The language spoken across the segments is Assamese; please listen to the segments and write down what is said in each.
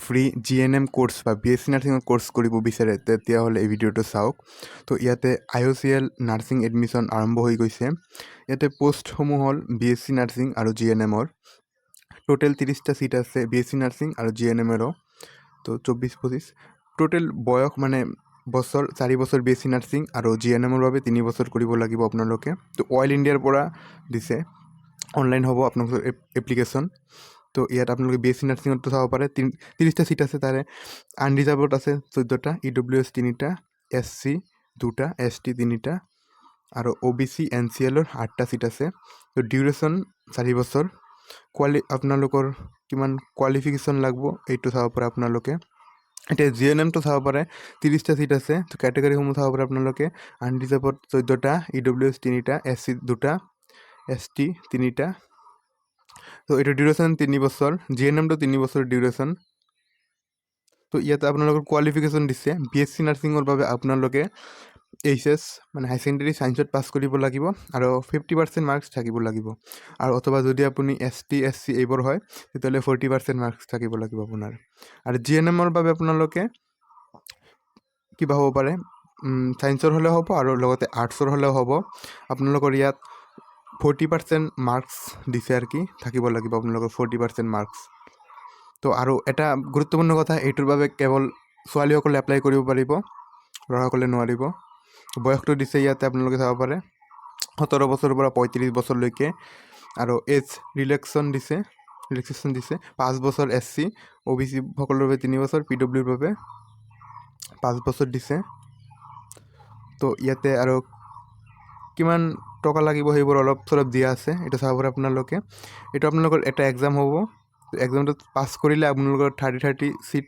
ফ্ৰী GNM কোৰ্চ বা BSc নাৰ্ছিঙৰ কোৰ্চ কৰিব বিচাৰে তেতিয়াহ'লে এই ভিডিঅ'টো চাওক। তো ইয়াতে IOCL নাৰ্ছিং এডমিশ্যন আৰম্ভ হৈ গৈছে। ইয়াতে পোষ্টসমূহ হ'ল BSc নাৰ্ছিং আৰু GNMৰ। টোটেল 30টা চিট আছে BSc নাৰ্ছিং আৰু GNMৰো। তো 24-25 টোটেল বয়স মানে বছৰ 4 বছৰ BSc নাৰ্ছিং আৰু GNMৰ বাবে 3 বছৰ কৰিব লাগিব আপোনালোকে। তো অইল ইণ্ডিয়াৰ পৰা দিছে, অনলাইন হ'ব আপোনালোকৰ এপ্লিকেশ্যন। তো ইয়াত আপোনালোকে BSc নাৰ্ছিঙতো চাব পাৰে। 30টা চিট আছে, তাৰে আনৰিজাৰ্ভড আছে 14টা, EWS 3টা, SC 2টা, ST 3টা আৰু OBC NCLৰ 8টা চিট আছে। তো ডিউৰেশ্যন 4 বছৰ। আপোনালোকৰ কিমান কোৱালিফিকেশ্যন লাগিব এইটো চাব পাৰে আপোনালোকে। এতিয়া GNMটো চাব পাৰে, 30টা চিট আছে। তো কেটেগৰীসমূহ চাব পাৰে আপোনালোকে। আনৰিজাৰ্ভড 14টা, EWS 3টা, SC 2টা, ST 3টা। তো এইটো ডিউৰেশ্যন 3 বছৰ, GNMটো 3 বছৰ ডিউৰেশ্যন। তো ইয়াতে আপোনালোকৰ কোৱালিফিকেশ্যন দিছে। BSc নাৰ্ছিঙৰ বাবে আপোনালোকে HS মানে হাই ছেকেণ্ডেৰী ছায়েন্সত পাছ কৰিব লাগিব আৰু 50% মাৰ্কছ থাকিব লাগিব। আৰু অথবা যদি আপুনি ST SC এইবোৰ হয় তেতিয়াহ'লে 40% মাৰ্কছ থাকিব লাগিব আপোনাৰ। আৰু GNMৰ বাবে আপোনালোকে কিবা হ'ব পাৰে, ছায়েন্সৰ হ'লেও হ'ব আৰু লগতে আৰ্টছৰ হ'লেও হ'ব। আপোনালোকৰ ইয়াত 40% মাৰ্কছ দিছে আৰু কি থাকিব লাগিব আপোনালোকৰ 40% মাৰ্কছ। তো আৰু এটা গুৰুত্বপূৰ্ণ কথা, এইটোৰ বাবে কেৱল ছোৱালীসকলে এপ্লাই কৰিব পাৰিব, ল'ৰাসকলে নোৱাৰিব। বয়সটো দিছে ইয়াতে আপোনালোকে চাব পাৰে 17 বছৰৰ পৰা 35 বছৰলৈকে। আৰু এজ ৰিলেক্সেশ্যন দিছে 5 বছৰ SC, OBC সকলৰ বাবে 3 বছৰ, PWৰ বাবে 5 বছৰ দিছে। তো ইয়াতে আৰু কিমান টকা লাগিব সেইবোৰ অলপ চলপ দিয়া আছে, এইটো চাব পাৰে আপোনালোকে। এইটো আপোনালোকৰ এটা এক্সাম হ'ব। এক্সামটোত পাছ কৰিলে আপোনালোকৰ 30 চিট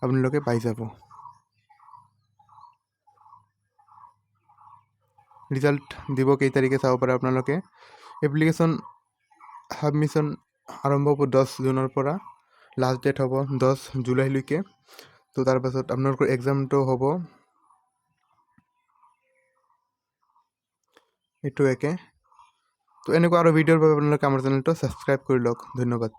আপোনালোকে পাই যাব। ৰিজাল্ট দিব কেই তাৰিখে চাব পাৰে আপোনালোকে। এপ্লিকেশ্যন ছাবমিশ্যন আৰম্ভ হ'ব 10 জুনৰ পৰা, লাষ্ট ডেট হ'ব 10 জুলাইলৈকে। তো তাৰপাছত আপোনালোকৰ এক্সামটো হ'ব এইটো একে। তো এনেকুৱা আৰু ভিডিঅ'ৰ বাবে আপোনালোকে আমাৰ চেনেলটো ছাবস্ক্ৰাইব কৰি লওক। ধন্যবাদ।